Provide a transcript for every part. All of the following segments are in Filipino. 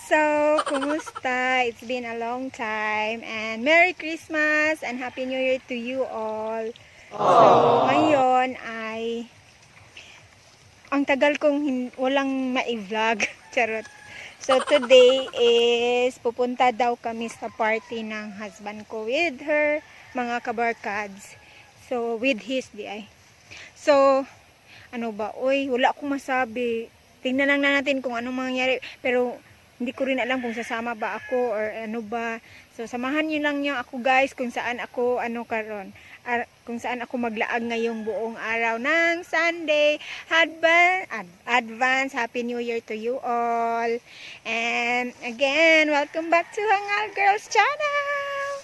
So, kumusta? It's been a long time and Merry Christmas and Happy New Year to you all. So, ngayon ay ang tagal kong walang ma-vlog. Charot. So, today is pupunta daw kami sa party ng husband ko with her mga kabarkads. So, with his DI. So, ano ba? Uy, wala akong masabi. Tingnan lang na natin kung anong mangyayari. Pero, hindi ko rin alam kung sasama ba ako or ano ba. So, samahan nyo lang nyo ako guys kung saan ako kung saan ako maglaag ngayong buong araw ng Sunday. Advance Happy New Year to you all. And again, welcome back to Hangal Girls Channel.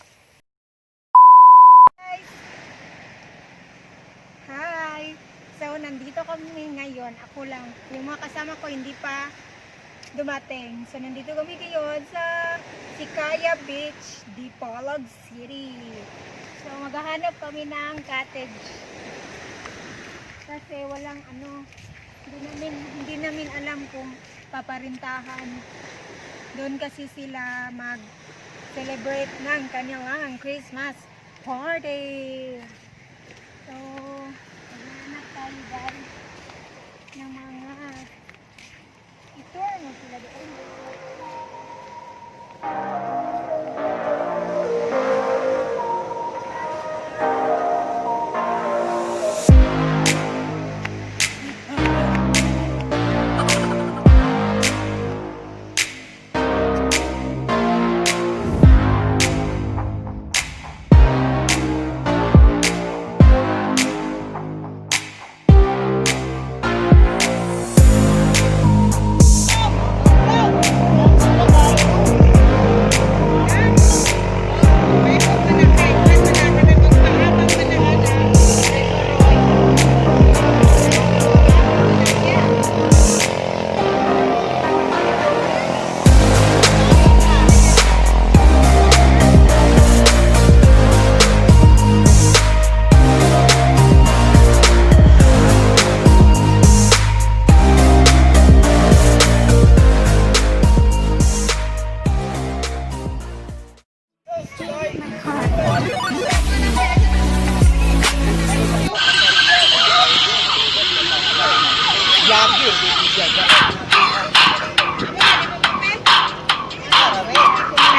Hi! So, nandito kami ngayon. Ako lang. Yung mga kasama ko hindi pa dumating. So, nandito kami ngayon sa Sikaya Beach, Dipolog City. So, maghahanap kami ng cottage. Kasi walang hindi namin alam kung paparintahan. Doon kasi sila mag-celebrate ng kanilang Christmas party. So, maghahanap tayo guys ng mga tour mo sila doon.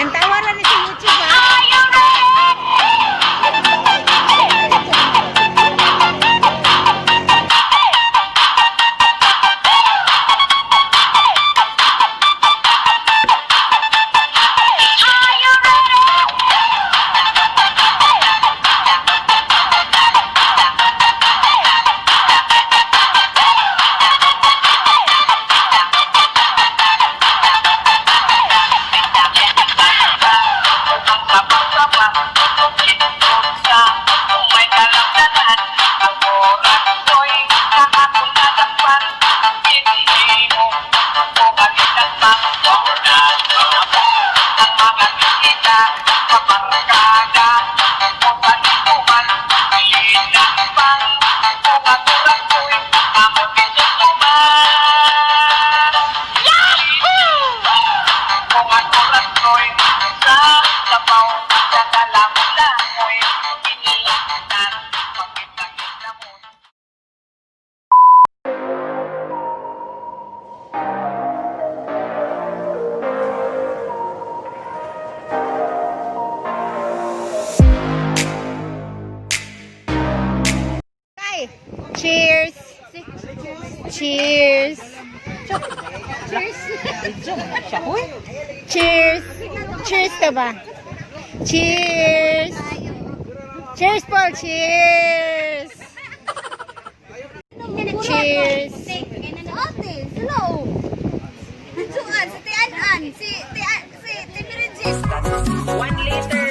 Nantawaran ni sa YouTube ha? Cheers! Cheers! Cheers! Cheers ka ba? Cheers! Cheers, Paul! Cheers! Cheers! Hello! Nandiyan, si Tian-an, si Timiridis. 1 liter.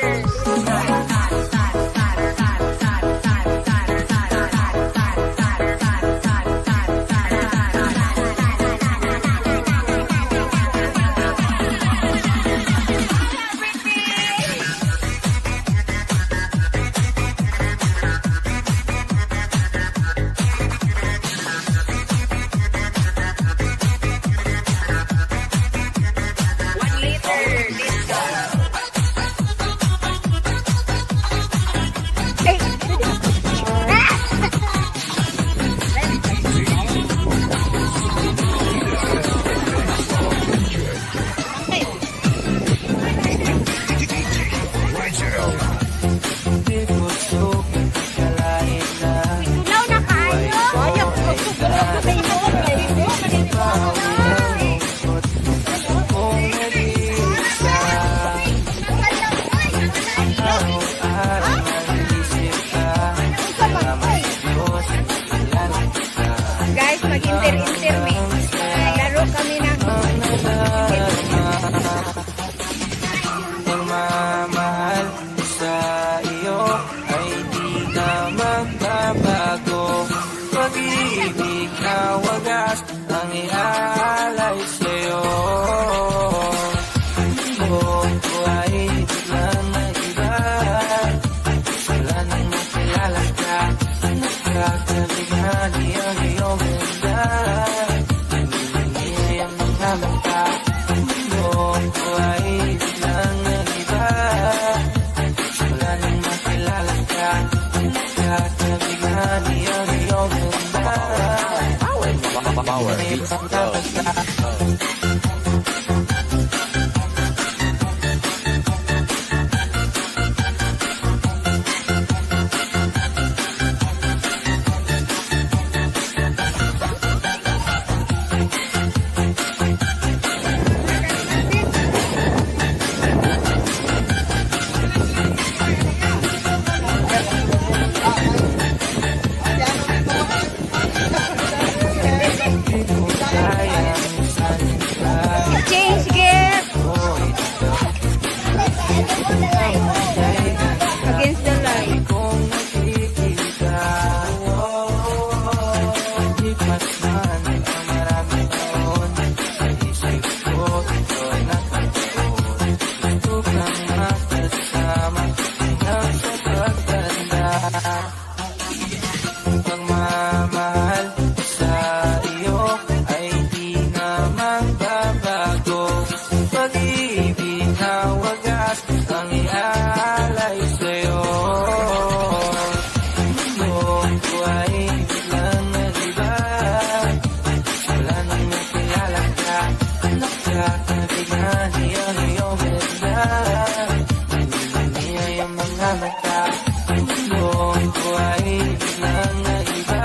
buhay biglang nag-iba. Wala nang makilala ka, nagkatabihan iyong iyong ganda. May ibang dapat ka. Change gift against the light. Kung nakikita, lipat man ang maraming taon. Sa isip ko, ito'y nakatuon. Ito kang makasama, hanggang sa pagtanda. Pagmamahal sa iyo ay di na magbabago. Pag-ibig na wagas ang iaalay sa'yo. Noong buhay biglang nag-iba. Wala nang nakilala ka, nagkakabigan iyong iyong ganda. Niya yung mga mata. Noong buhay biglang nag-iba.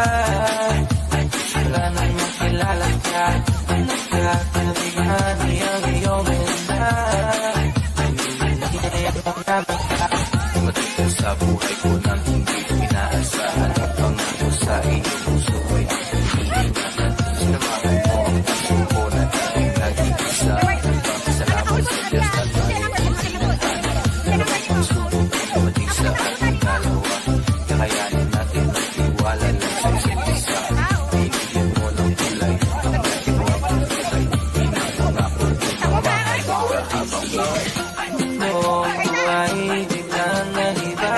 Wala nang makilala ka, nagkakabigan iyong iyong ganda. Niya yung mga mata. Dumating sa buhay ko nang hindi inaasahan. Ang pangako sa iyong puso ko'y ang hinihingan. Sinamahan mo ang puso ko na tayong nag-iisa. Salamat sa Diyos at tayo pinagdaanan. Dalawang pagsubok ay dumating sa ating dalawa. Kakayanin natin ang tiwala lang sa isa't isa. Bibigyan mo ng kulay ang ating mga pagkakay. Pinapangako kung mamahal mo ka habang buhay. Noong buhay biglang nag-iba.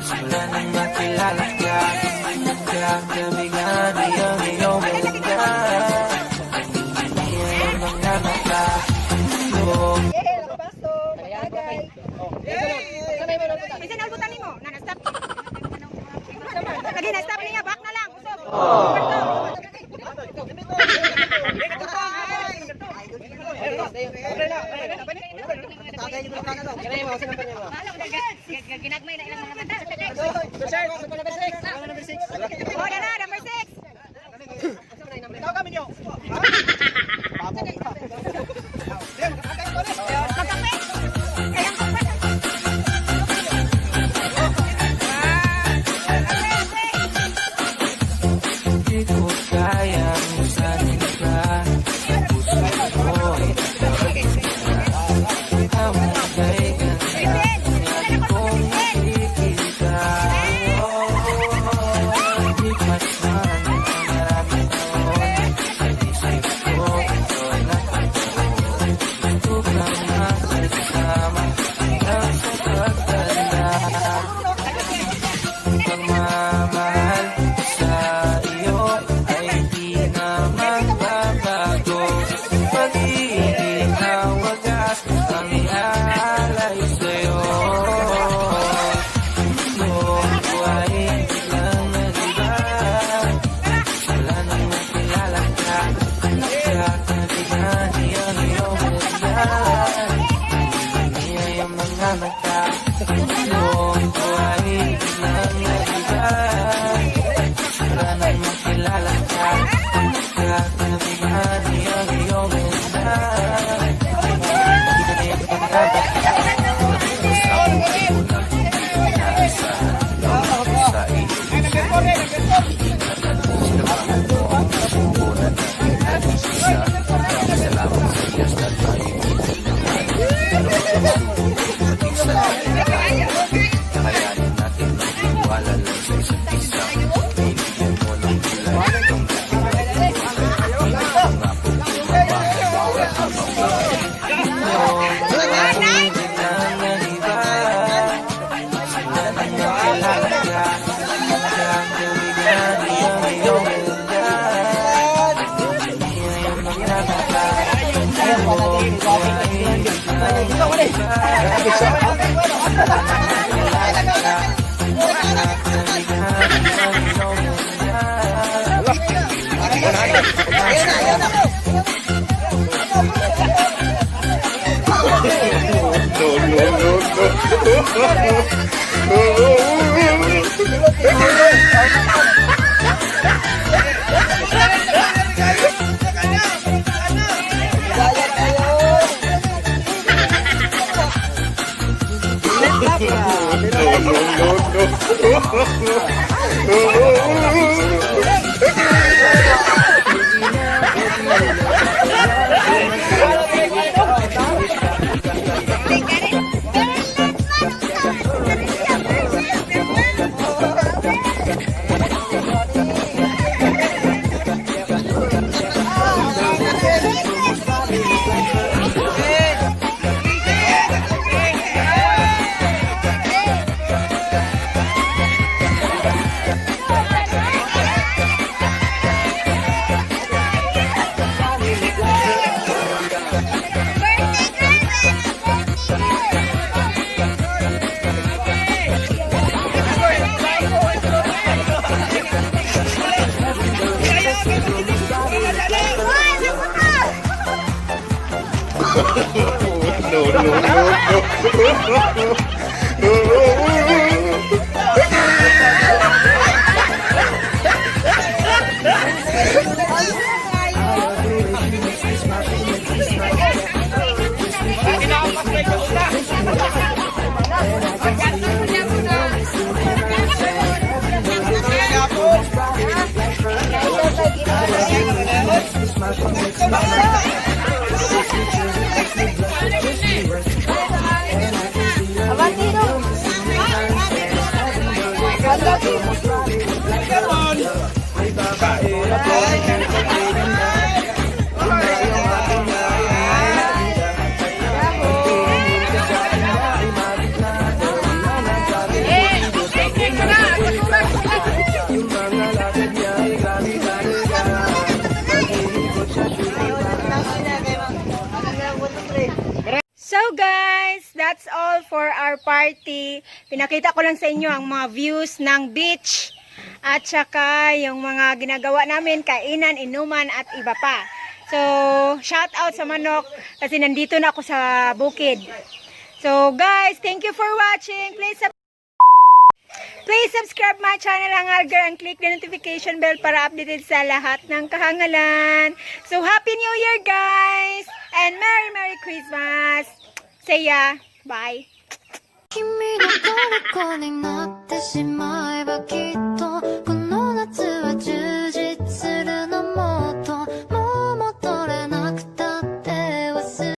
Wala nang makilala ka, nagkakabigan iyong iyong ganda. Niya yung mga mata. Noong Minsan nalbutan nimo, na-stop. Lagi na-stop niya, back na lang. Usap. Ginagmay na ilang mga mata. Oh, na, number 6. di ko kayang sanin ka. Puso ko ay namatay ka na. Lagi kong nakikita. Lipat man ang maraming taon. Sa isip ko ito'y nakatuon. Ito kang nakasama hanggang sa pagtanda. Pagmamahal sa iyo ay di na magbabago. Pag-ibig na wagas ang iaalay sa'yo. Noong buhay biglang nag-iba. Wala nang nakilala ka, nagkakabigan iyong iyong ganda. Niya yung mga mata. Noong buhay biglang nag-iba. Wala nang makilala ka, nagkakabigan iyong iyong ganda. Niya yung mga mata. Dumating sa buhay ko nang hindi inaasahan. Pangako sa iyong puso. Sinamahan mo ang puso ko na tayong nag-iisa. Maraming salamat sa Diyos na tayo dumating sa ating dalawa. Kakayanin natin ang tiwala lang sa isa't isa. Bibigyan mo ng kulay ang ating mga pangako kung mamahal mo ka habang buhay. Noong buhay biglang nag-iba. Wala nang makilala ka, nagkakabigan iyong iyong ganda. Niya yung mga mata. Noong So guys, that's all for our party. Pinakita ko lang sa inyo ang mga views ng beach at saka yung mga ginagawa namin, kainan, inuman at iba pa. So, shout out sa Manok kasi nandito na ako sa bukid. So guys, thank you for watching. Please subscribe my channel Hangalgar and click the notification bell para updated sa lahat ng kahangalan. So Happy New Year guys! And Merry Christmas! Say ya! Bye! 君の虜になってしまえばきっと